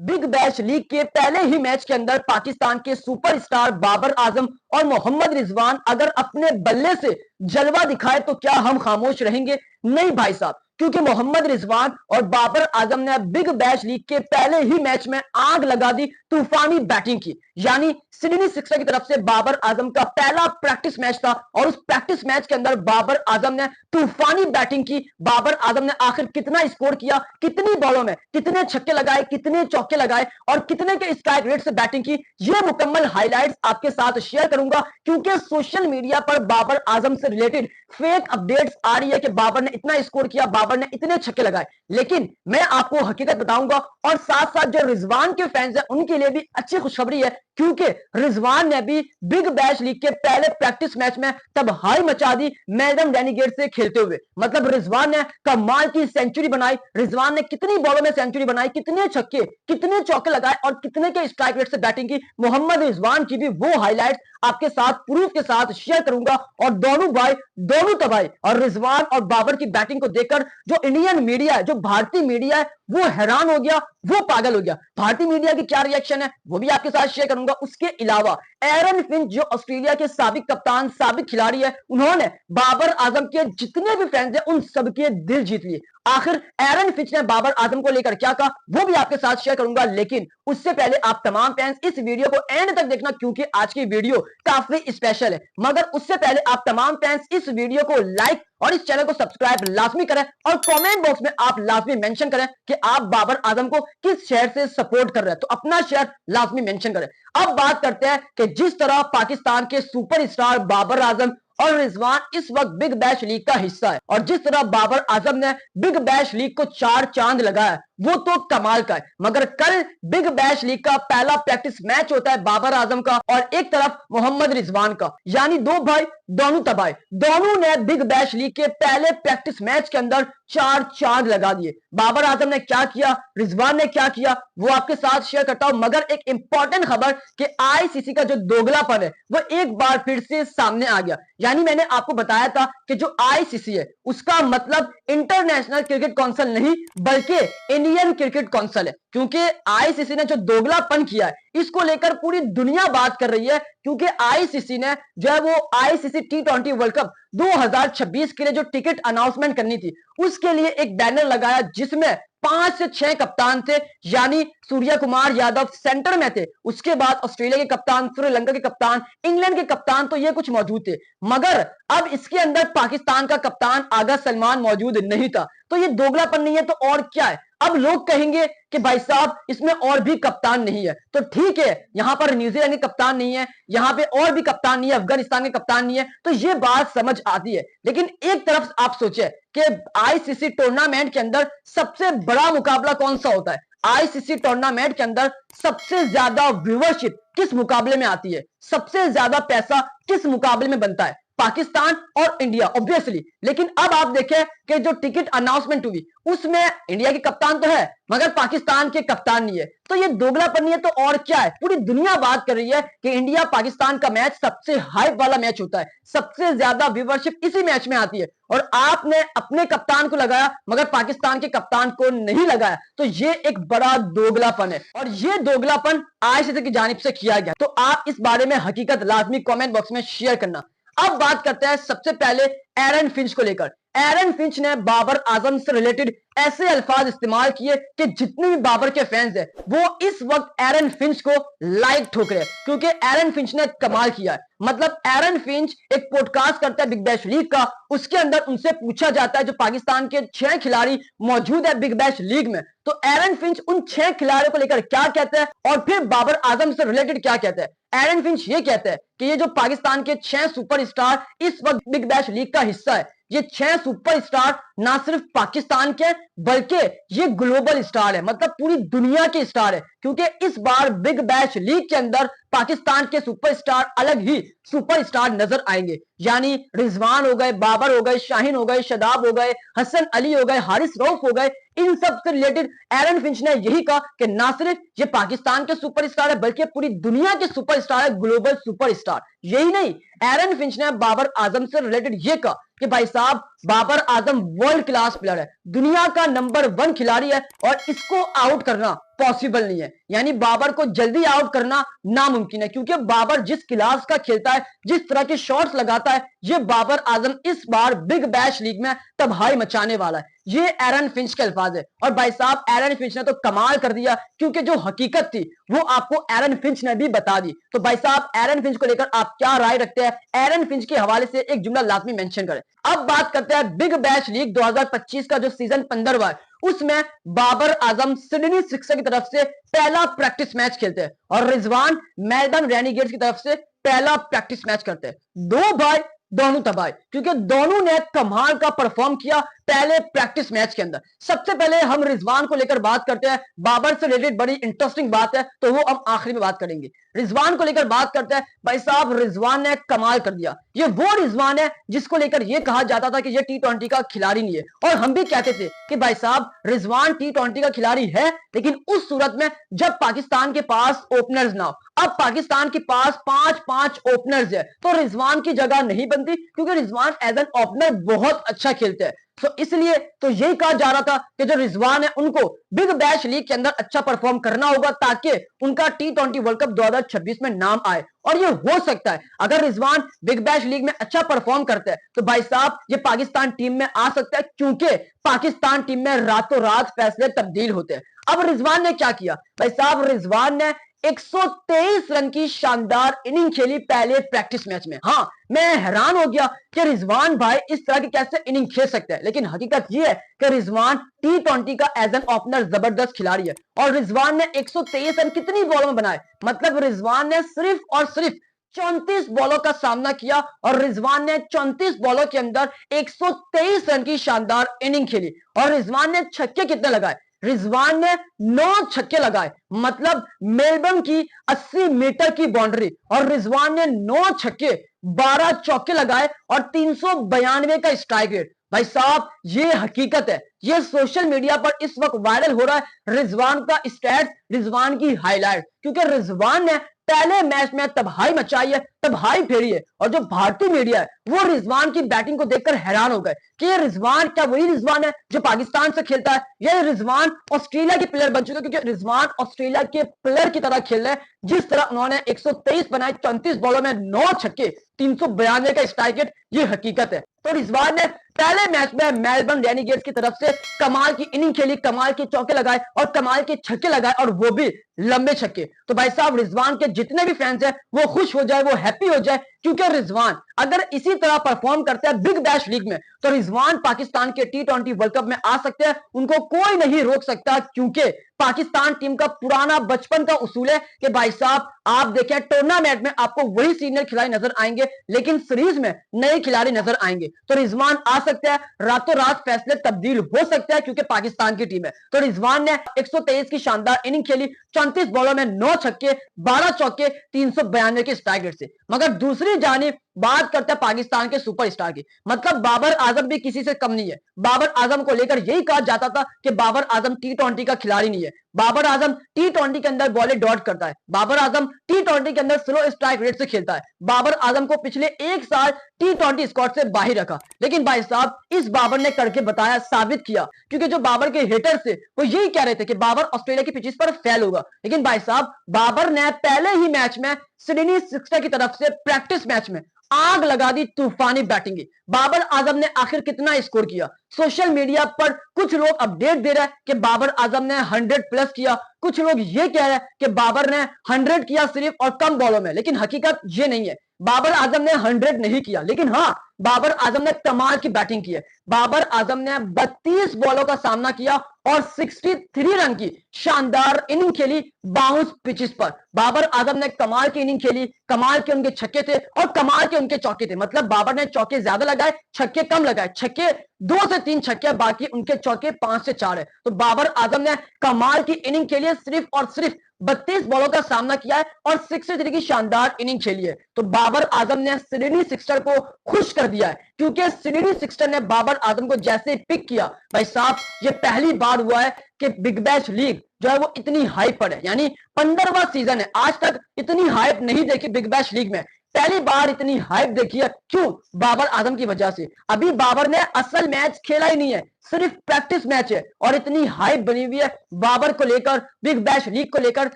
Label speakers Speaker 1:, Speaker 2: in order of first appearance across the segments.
Speaker 1: Big bash league के पहले ही match के अंदर पाकिस्तान के सुपरस्टार बाबर आजम और मोहम्मद रिजवान अगर अपने बल्ले से जलवा दिखाए तो क्या हम खामोश रहेंगे? नहीं भाई साहब, क्योंकि मोहम्मद रिजवान और बाबर आजम ने बिग बैश लीग के पहले ही मैच में आग लगा दी, तूफानी बैटिंग की। यानी सिडनी सिक्सर की तरफ से बाबर आजम का पहला प्रैक्टिस मैच था और उस प्रैक्टिस मैच के अंदर बाबर आजम ने तूफानी बैटिंग की। बाबर आजम ने आखिर कितना स्कोर किया, कितनी बॉलों में कितने छक्के लगाए, कितने चौके लगाए और कितने के स्ट्राइक रेट से बैटिंग की, ये मुकम्मल हाइलाइट्स आपके साथ शेयर करूंगा। क्योंकि सोशल मीडिया पर बाबर आजम से रिलेटेड फेक अपडेट्स आ रही है कि बाबर ने इतना स्कोर किया, बाबर ने इतने छक्के लगाए, लेकिन मैं आपको हकीकत बताऊंगा। और साथ साथ जो रिजवान के फैंस हैं उनके लिए भी अच्छी खुशखबरी है, क्योंकि रिजवान ने भी बिग बैश लीग के पहले प्रैक्टिस मैच में तबाही मचा दी मेलबर्न रेनिगेट्स से खेलते हुए। मतलब रिजवान ने कमाल की सेंचुरी बनाई। रिजवान ने कितनी बॉलों में सेंचुरी बनाई, कितने छक्के कितने चौके लगाए और कितने के स्ट्राइक रेट से बैटिंग की। मोहम्मद रिजवान की भी वो हाईलाइट्स आपके साथ प्रूफ के साथ शेयर करूंगा। और दोनों भाई दोनों तबाही और रिजवान और बाबर की बैटिंग को देखकर जो इंडियन मीडिया है, जो भारतीय मीडिया है, वो हैरान हो गया, वो पागल हो गया। भारतीय मीडिया की क्या रिएक्शन है वो भी आपके साथ शेयर करूंगा। उसके अलावा एरन फिंच जो ऑस्ट्रेलिया के साबिक कप्तान, साबिक खिलाड़ी है, उन्होंने बाबर आजम के जितने भी फैंस हैं उन सबके दिल जीत लिए। आखिर एरन फिंच ने बाबर आजम को लेकर क्या कहा वो भी आपके साथ शेयर करूंगा। लेकिन उससे पहले आप तमाम फैंस इस वीडियो को एंड तक देखना, क्योंकि आज की वीडियो काफी स्पेशल है। मगर उससे पहले आप तमाम फैंस इस वीडियो को लाइक और इस चैनल को सब्सक्राइब लाजमी करें और कमेंट बॉक्स में आप लाजमी मेंशन करें कि आप बाबर आजम को किस शहर से सपोर्ट कर रहे हैं, तो अपना शहर लाजमी मेंशन करें। अब बात करते हैं कि जिस तरह पाकिस्तान के सुपरस्टार बाबर आजम और रिजवान इस वक्त बिग बैश लीग का हिस्सा है और जिस तरह बाबर आजम ने बिग बैश लीग को 4 चांद लगाया, वो तो कमाल का है। मगर कल बिग बैश लीग का पहला प्रैक्टिस मैच होता है बाबर आजम का और एक तरफ मोहम्मद रिजवान का, यानी दो भाई दोनों तबाही। दोनों ने बिग बैश लीग के पहले प्रैक्टिस मैच के अंदर 4 चांद लगा दिए। बाबर आजम ने क्या किया, रिजवान ने क्या किया, वो आपके साथ शेयर करता हूं। मगर एक इंपॉर्टेंट खबर कि आईसीसी का जो दोगलापन है वो एक बार फिर से सामने आ गया। यानी मैंने आपको बताया था कि जो आईसीसी है उसका मतलब इंटरनेशनल क्रिकेट काउंसिल नहीं बल्कि इंडियन क्रिकेट काउंसिल है। क्योंकि आईसीसी ने जो दोगलापन किया है इसको लेकर पूरी दुनिया बात कर रही है। क्योंकि आईसीसी ने जो है वो आईसीसी T20 वर्ल्ड कप 2026 के लिए जो टिकट अनाउंसमेंट करनी थी उसके लिए एक बैनर लगाया जिसमें 5 से 6 कप्तान थे। यानी सूर्य कुमार यादव सेंटर में थे, उसके बाद ऑस्ट्रेलिया के कप्तान, श्रीलंका के कप्तान, इंग्लैंड के कप्तान, तो ये कुछ मौजूद थे। मगर अब इसके अंदर पाकिस्तान का कप्तान आगा सलमान मौजूद नहीं था। तो ये दोगलापन नहीं है तो और क्या है? अब लोग कहेंगे कि भाई साहब इसमें और भी कप्तान नहीं है, तो ठीक है, यहां पर न्यूजीलैंड के कप्तान नहीं है, यहां पे और भी कप्तान नहीं है, अफगानिस्तान के कप्तान नहीं है, तो ये बात समझ आती है। लेकिन एक तरफ आप सोचे कि आईसीसी टूर्नामेंट के अंदर सबसे बड़ा मुकाबला कौन सा होता है? आईसीसी टूर्नामेंट के अंदर सबसे ज्यादा व्यूवरशिप किस मुकाबले में आती है, सबसे ज्यादा पैसा किस मुकाबले में बनता है? पाकिस्तान और इंडिया ऑब्वियसली। लेकिन अब आप देखें कि जो टिकट अनाउंसमेंट हुई उसमें इंडिया के कप्तान तो है मगर पाकिस्तान के कप्तान नहीं है। तो ये दोगलापन नहीं है तो और क्या है? पूरी दुनिया बात कर रही है कि इंडिया पाकिस्तान का मैच सबसे हाइप वाला मैच होता है, सबसे ज्यादा व्यूवरशिप इसी मैच में आती है। और आपने अपने कप्तान को लगाया मगर पाकिस्तान के कप्तान को नहीं लगाया, तो ये एक बड़ा दोगलापन है और ये दोगलापन आईसीसी की जानिब से किया गया। तो आप इस बारे में हकीकत लाजमी कमेंट बॉक्स में शेयर करना। अब बात करते हैं सबसे पहले एरन फिंच को लेकर। एरन फिंच ने बाबर आजम से रिलेटेड ऐसे अल्फाज इस्तेमाल किए कि जितने भी बाबर के फैंस हैं वो इस वक्त एरन फिंच को लाइक ठोक रहे हैं, क्योंकि एरन फिंच ने कमाल किया है। मतलब एरन फिंच एक पॉडकास्ट करता है बिग बैश लीग का, उसके अंदर उनसे पूछा जाता है जो पाकिस्तान के 6 खिलाड़ी मौजूद है बिग बैश लीग में, तो एरन फिंच उन 6 खिलाड़ियों को लेकर क्या कहता है और फिर बाबर आजम से रिलेटेड क्या कहता है। एरन फिंच ये कहता है कि ये जो पाकिस्तान के 6 सुपरस्टार इस वक्त बिग बैश लीग का हिस्सा है, ये 6 सुपरस्टार ना सिर्फ पाकिस्तान के बल्कि ये ग्लोबल स्टार है, मतलब पूरी दुनिया के स्टार है। क्योंकि इस बार बिग बैश लीग के अंदर पाकिस्तान के सुपरस्टार अलग ही सुपरस्टार नजर आएंगे। यानी रिजवान हो गए, बाबर हो गए, शाहीन हो गए, शदाब हो गए, हसन अली हो गए, हारिस रऊफ हो गए, इन सब से रिलेटेड एरन फिंच ने यही कहा कि ना सिर्फ ये पाकिस्तान के सुपरस्टार है बल्कि पूरी दुनिया के सुपरस्टार है, ग्लोबल सुपरस्टार। यही नहीं, एरन फिंच ने बाबर आजम से रिलेटेड ये कहा कि भाई साहब Babar Azam world class player है, दुनिया का नंबर 1 खिलाड़ी है और इसको आउट करना पॉसिबल नहीं है। यानी बाबर को जल्दी आउट करना नामुमकिन है, क्योंकि बाबर जिस क्लास का खेलता है, जिस तरह के शॉट्स लगाता है, ये बाबर आजम इस बार बिग बैश लीग में तबाही मचाने वाला है। ये एरन फिंच के अल्फाज है। और भाई साहब एरन फिंच ने तो कमाल कर दिया, क्योंकि जो हकीकत थी वो आपको एरन फिंच ने भी बता दी। तो भाई साहब एरन फिंच को लेकर आप क्या राय रखते हैं? एरन फिंच के हवाले से एक जुमला लाजमी मेंशन करें। अब बात करते हैं बिग बैश लीग 2025 का जो सीजन 15वां है, उसमें बाबर आजम सिडनी सिक्सर्स की तरफ से पहला प्रैक्टिस मैच खेलते हैं और रिजवान मेलबर्न रेनिगेट्स की तरफ से पहला प्रैक्टिस मैच करते हैं। दो भाई दोनों तबाही, क्योंकि दोनों ने कमाल का परफॉर्म किया पहले प्रैक्टिस मैच के अंदर। सबसे पहले हम रिजवान को लेकर बात करते हैं। बाबर से रिलेटेड बड़ी इंटरेस्टिंग बात है, तो वो हम आखिरी में बात करेंगे। रिजवान को लेकर बात करते हैं। भाई साहब रिजवान ने कमाल कर दिया। ये वो रिजवान है जिसको लेकर यह कहा जाता था कि ये T20 का खिलाड़ी नहीं है, और हम भी कहते थे कि भाई साहब रिजवान T20 का खिलाड़ी है, लेकिन उस सूरत में जब पाकिस्तान के पास ओपनर्स ना हो। अब पाकिस्तान के पास 5-5 ओपनर्स है, तो रिजवान की जगह नहीं बनती, क्योंकि रिजवान एज एन ओपनर बहुत अच्छा खेलते हैं। तो इसलिए तो यही कहा जा रहा था कि जो रिजवान है उनको बिग बैश लीग के अंदर अच्छा परफॉर्म करना होगा, ताकि उनका T20 वर्ल्ड कप 2026 में नाम आए। और ये हो सकता है, अगर रिजवान बिग बैश लीग में अच्छा परफॉर्म करता है तो भाई साहब ये पाकिस्तान टीम में आ सकता है, क्योंकि पाकिस्तान टीम में रातों रात फैसले तब्दील होते हैं। अब रिजवान ने क्या किया? भाई साहब रिजवान ने 123 रन की शानदार इनिंग खेली पहले प्रैक्टिस मैच में। हाँ, मैं हैरान हो गया कि रिजवान भाई इस तरह की कैसे इनिंग खेल सकते हैं, लेकिन हकीकत यह है कि रिजवान T20 का एज एन ओपनर जबरदस्त खिलाड़ी है। और रिजवान ने 123 रन कितनी बॉलों में बनाए? मतलब रिजवान ने सिर्फ और सिर्फ 34 बॉलों का सामना किया और रिजवान ने 34 बॉलों के अंदर 123 रन की शानदार इनिंग खेली। और रिजवान ने छक्के कितने लगाए? रिजवान ने 9 छक्के लगाए, मतलब मेलबर्न की 80 मीटर की बाउंड्री, और रिजवान ने 9 छक्के 12 चौके लगाए और 392 का स्ट्राइक रेट। भाई साहब ये हकीकत है, ये सोशल मीडिया पर इस वक्त वायरल हो रहा है रिजवान का स्टैट्स, रिजवान की हाईलाइट, क्योंकि रिजवान ने पहले मैच में तबाही मचाई है, तबाही फेरी है। और जो भारतीय मीडिया है वो रिजवान की बैटिंग को देखकर हैरान हो गए कि ये रिजवान क्या वही रिजवान है जो पाकिस्तान से खेलता है, ये रिजवान ऑस्ट्रेलिया के प्लेयर बन चुके हैं, क्योंकि रिजवान ऑस्ट्रेलिया के प्लेयर की तरह खेल रहे हैं। जिस तरह उन्होंने 123 बनाए 34 बॉलों में 9 छक्के 392 का स्ट्राइक रेट, ये हकीकत है। तो रिजवान ने पहले मैच में मेलबर्न रेनिगेट्स की तरफ से कमाल की इनिंग खेली, कमाल के चौके लगाए और कमाल के छक्के लगाए, और वो भी लंबे छक्के। तो भाई साहब रिजवान के जितने भी फैंस हैं वो खुश हो जाए, वो हैप्पी हो जाए, क्योंकि रिजवान अगर इसी तरह परफॉर्म करता है बिग बैश लीग में तो रिजवान पाकिस्तान के T20 वर्ल्ड कप में आ सकते हैं। उनको कोई नहीं रोक सकता, क्योंकि पाकिस्तान टीम का पुराना बचपन का उसूल है कि भाई साहब आप देखें टूर्नामेंट में आपको वही सीनियर खिलाड़ी नजर आएंगे, लेकिन सीरीज में नए खिलाड़ी नजर आएंगे। तो रिजवान आ सकता है, रातों रात फैसले तब्दील हो सकता है, क्योंकि पाकिस्तान की टीम है। तो रिजवान ने 123 की शानदार इनिंग खेली, 34 बॉलों में 9 छक्के 12 चौके 392 के स्ट्राइक रेट से। मगर दूसरी जानिब बात करते हैं पाकिस्तान के सुपरस्टार की, मतलब बाबर आजम भी किसी से कम नहीं है। बाबर आजम को लेकर यही कहा जाता था कि बाबर आजम T20 का खिलाड़ी नहीं है। बाबर आजम T20 के अंदर बॉलें डॉट करता है, बाबर आजम T20 के अंदर स्लो स्ट्राइक रेट से खेलता है। बाबर आजम को पिछले 1 साल T20 स्क्वाड से बाहर रखा, लेकिन भाई साहब इस बाबर ने करके बताया, साबित किया, क्योंकि जो बाबर के हेटर थे वो यही कह रहे थे कि बाबर ऑस्ट्रेलिया की पिचेस पर फेल होगा, लेकिन भाई साहब बाबर ने पहले ही मैच में सिडनी सिक्सर्स की तरफ से प्रैक्टिस मैच में आग लगा दी, तूफानी बैटिंग की। बाबर आजम ने आखिर कितना स्कोर किया? सोशल मीडिया पर कुछ लोग अपडेट दे रहे हैं कि बाबर आजम ने 100 प्लस किया, कुछ लोग ये कह रहे हैं कि बाबर ने 100 किया सिर्फ और कम बॉलों में, लेकिन हकीकत ये नहीं है। बाबर आजम ने 100 नहीं किया, लेकिन हाँ बाबर आजम ने कमाल की बैटिंग की है। बाबर आजम ने 32 बॉलों का सामना किया और 63 रन की शानदार इनिंग खेली बाउंस पिचेस पर। बाबर आजम ने कमाल की इनिंग खेली, कमाल के उनके छक्के थे और कमाल के उनके चौके थे। मतलब बाबर ने चौके ज्यादा लगाए, छक्के कम लगाए, छक्के 2 से 3 छक्के, बाकी उनके चौके 5 से 4 है। तो बाबर आजम ने कमाल की इनिंग खेली है, सिर्फ और सिर्फ 32 बॉलों का सामना किया है और 63 की शानदार इनिंग खेली है। तो बाबर आजम ने सिडनी सिक्सर्स को खुश कर दिया है, क्योंकि सिडनी सिक्सर्स ने बाबर आजम को जैसे पिक किया भाई साहब, ये पहली बार हुआ है कि बिग बैश लीग जो है वो इतनी हाइप पर है। यानी 15वां सीजन है, आज तक इतनी हाइप नहीं देखी बिग बैश लीग में, पहली बार इतनी हाइप देखी है। क्यों? बाबर आजम की वजह से। अभी बाबर ने असल मैच खेला ही नहीं है, सिर्फ प्रैक्टिस मैच है, और इतनी हाइप बनी हुई है बाबर को लेकर, बिग बैश लीग को लेकर,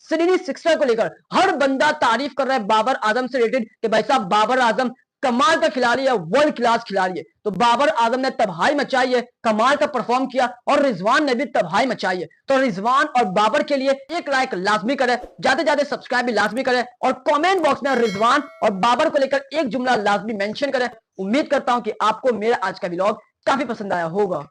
Speaker 1: श्रीनी सिक्सर को लेकर। हर बंदा तारीफ कर रहा है बाबर आजम से रिलेटेड कि भाई साहब बाबर आजम कमाल का खिलाड़ी है, वर्ल्ड क्लास खिलाड़ी है। तो बाबर आजम ने तबाही मचाई है, कमाल का परफॉर्म किया, और रिजवान ने भी तबाही मचाई है। तो रिजवान और बाबर के लिए एक लाइक लाजमी करें, ज्यादा ज्यादा सब्सक्राइब भी लाजमी करें, और कमेंट बॉक्स में रिजवान और बाबर को लेकर एक जुमला लाजमी मेंशन करें। उम्मीद करता हूं कि आपको मेरा आज का व्लॉग काफी पसंद आया होगा।